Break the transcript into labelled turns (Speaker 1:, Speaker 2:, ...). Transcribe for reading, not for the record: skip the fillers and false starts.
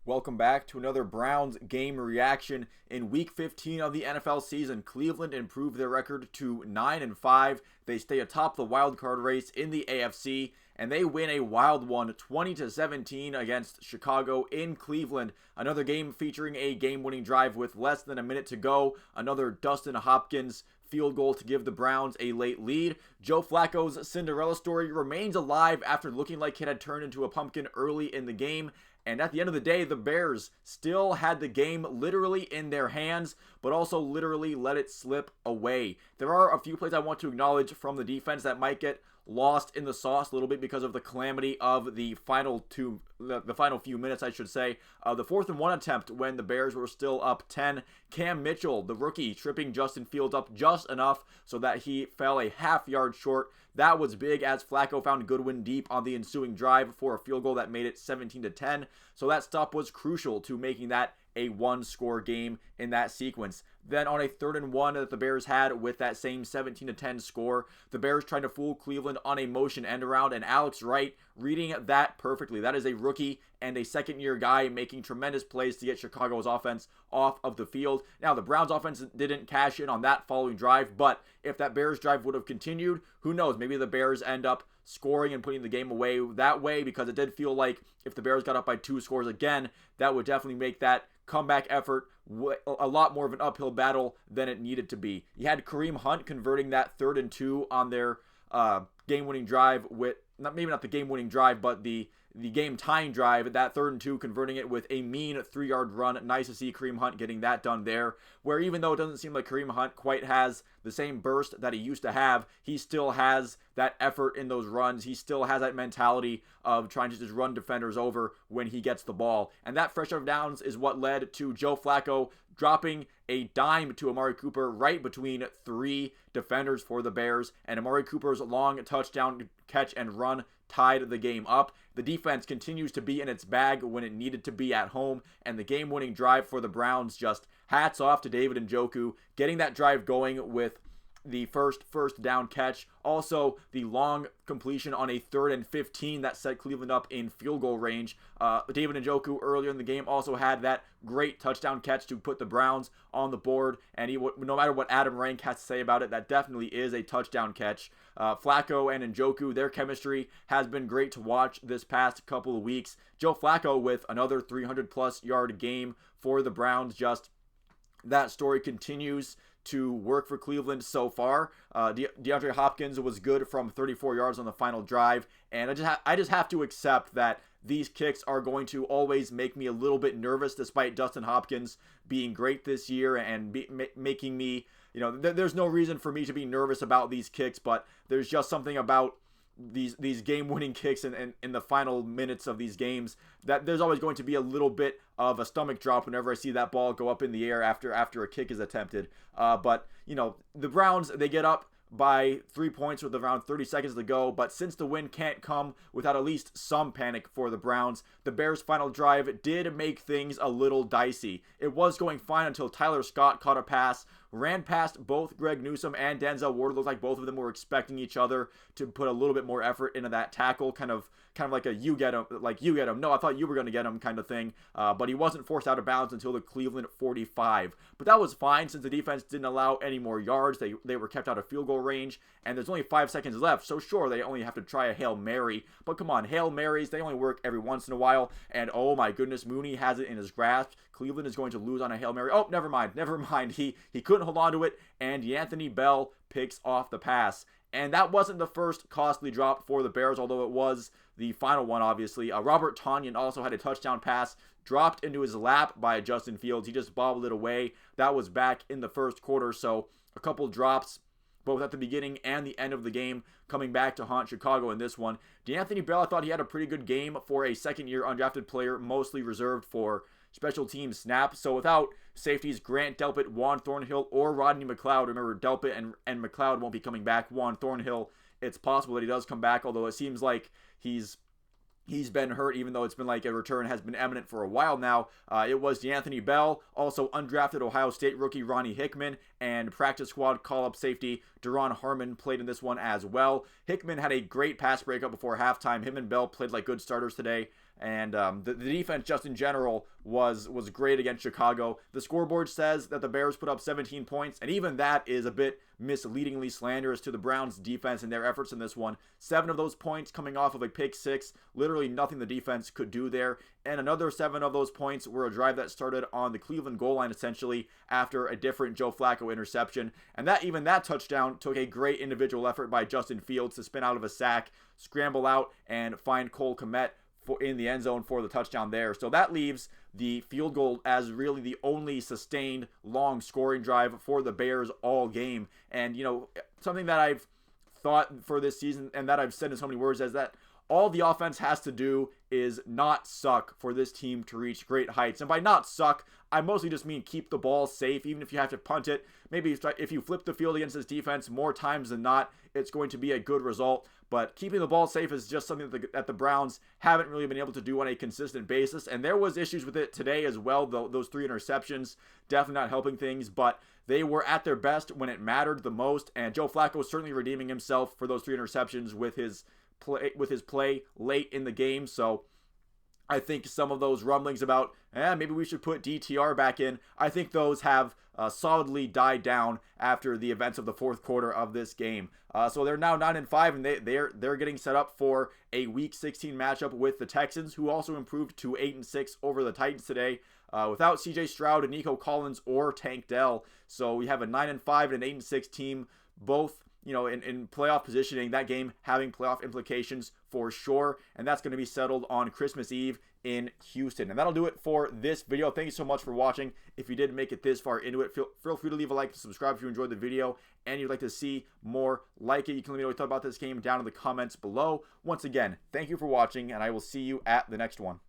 Speaker 1: Welcome back to another Browns game reaction. In week 15 of the NFL season, Cleveland improved their record to 9-5. They stay atop the wild card race in the AFC, and they win a wild one 20-17 against Chicago in Cleveland. Another game featuring a game-winning drive with less than a minute to go. Another Dustin Hopkins field goal to give the Browns a late lead. Joe Flacco's Cinderella story remains alive after looking like it had turned into a pumpkin early in the game. And at the end of the day, the Bears still had the game literally in their hands, but also literally let it slip away. There are a few plays I want to acknowledge from the defense that might get lost in the sauce a little bit because of the calamity of the final few minutes, I should say. The 4th-and-1 attempt when the Bears were still up 10. Cam Mitchell, the rookie, tripping Justin Fields up just enough so that he fell a half yard short. That was big as Flacco found Goodwin deep on the ensuing drive for a field goal that made it 17-10. So that stop was crucial to making that a one-score game in that sequence. Then on a 3rd-and-1 that the Bears had with that same 17-10 score, the Bears tried to fool Cleveland on a motion end around, and Alex Wright reading that perfectly. That is a rookie and a second-year guy making tremendous plays to get Chicago's offense off of the field. Now, the Browns offense didn't cash in on that following drive, but if that Bears drive would have continued, who knows? Maybe the Bears end up scoring and putting the game away that way, because it did feel like if the Bears got up by 2 scores again, that would definitely make that comeback effort a lot more of an uphill battle than it needed to be. You had Kareem Hunt converting that 3rd-and-2 on their game-winning drive with, maybe not the game-winning drive, but the game-tying drive, that 3rd-and-2, converting it with a mean 3-yard run. Nice to see Kareem Hunt getting that done there, where even though it doesn't seem like Kareem Hunt quite has the same burst that he used to have, he still has that effort in those runs. He still has that mentality of trying to just run defenders over when he gets the ball. And that fresh out of downs is what led to Joe Flacco dropping a dime to Amari Cooper right between 3 defenders for the Bears, and Amari Cooper's long touchdown catch and run tied the game up. The defense continues to be in its bag when it needed to be at home, and the game-winning drive for the Browns, just hats off to David Njoku, getting that drive going with the first down catch. Also, the long completion on a 3rd-and-15 that set Cleveland up in field goal range. David Njoku earlier in the game also had that great touchdown catch to put the Browns on the board. And no matter what Adam Rank has to say about it, that definitely is a touchdown catch. Flacco and Njoku, their chemistry has been great to watch this past couple of weeks. Joe Flacco with another 300-plus yard game for the Browns. Just that story continues to work for Cleveland so far. DeAndre Hopkins was good from 34 yards on the final drive, and I just have to accept that these kicks are going to always make me a little bit nervous, despite Dustin Hopkins being great this year and making me, there's no reason for me to be nervous about these kicks, but there's just something about these game-winning kicks in the final minutes of these games that there's always going to be a little bit of a stomach drop whenever I see that ball go up in the air after a kick is attempted. But the Browns, they get up by 3 points with around 30 seconds to go, but since the win can't come without at least some panic for the Browns, the Bears' final drive did make things a little dicey. It was going fine until Tyler Scott caught a pass, ran past both Greg Newsome and Denzel Ward. It looked like both of them were expecting each other to put a little bit more effort into that tackle, kind of like a you get him, no, I thought you were going to get him kind of thing. But he wasn't forced out of bounds until the Cleveland 45. But that was fine since the defense didn't allow any more yards. They were kept out of field goal range, and there's only 5 seconds left. So sure, they only have to try a Hail Mary, but come on, Hail Marys, they only work every once in a while. And oh my goodness, Mooney has it in his grasp. Cleveland is going to lose on a Hail Mary. Oh, never mind. He couldn't hold on to it, and Anthony Bell picks off the pass. And that wasn't the first costly drop for the Bears, although it was the final one, obviously. Robert Tonyan also had a touchdown pass dropped into his lap by Justin Fields. He just bobbled it away. That was back in the first quarter, so a couple drops both at the beginning and the end of the game coming back to haunt Chicago in this one. DeAnthony Bell, I thought he had a pretty good game for a second-year undrafted player, mostly reserved for special team snaps. So without safeties Grant Delpit, Juan Thornhill, or Rodney McLeod, remember Delpit and McLeod won't be coming back. Juan Thornhill, it's possible that he does come back, although it seems like he's been hurt, even though it's been like a return has been imminent for a while now. It was DeAnthony Bell, also undrafted Ohio State rookie Ronnie Hickman, and practice squad call-up safety Duron Harmon played in this one as well. Hickman had a great pass breakup before halftime. Him and Bell played like good starters today. And the defense just in general was great against Chicago. The scoreboard says that the Bears put up 17 points, and even that is a bit misleadingly slanderous to the Browns defense and their efforts in this one. 7 of those points coming off of a pick six, literally nothing the defense could do there. And another 7 of those points were a drive that started on the Cleveland goal line essentially after a different Joe Flacco interception. And that touchdown took a great individual effort by Justin Fields to spin out of a sack, scramble out, and find Cole Kmet in the end zone for the touchdown there. So that leaves the field goal as really the only sustained long scoring drive for the Bears all game. And, something that I've thought for this season and that I've said in so many words is that all the offense has to do is not suck for this team to reach great heights. And by not suck, I mostly just mean keep the ball safe, even if you have to punt it. Maybe if you flip the field against this defense more times than not, it's going to be a good result. But keeping the ball safe is just something that the Browns haven't really been able to do on a consistent basis. And there was issues with it today as well, though. Those 3 interceptions definitely not helping things. But they were at their best when it mattered the most. And Joe Flacco was certainly redeeming himself for those 3 interceptions with his play late in the game. So I think some of those rumblings about maybe we should put DTR back in, I think those have solidly died down after the events of the fourth quarter of this game. So they're now 9-5, and they're getting set up for a Week 16 matchup with the Texans, who also improved to 8-6 over the Titans today, without C.J. Stroud and Nico Collins or Tank Dell. So we have a 9-5 and an 8-6 team, both in playoff positioning, that game having playoff implications for sure. And that's going to be settled on Christmas Eve in Houston. And that'll do it for this video. Thank you so much for watching. If you did make it this far into it, feel free to leave a like and subscribe if you enjoyed the video and you'd like to see more like it. You can let me know what you thought about this game down in the comments below. Once again, thank you for watching, and I will see you at the next one.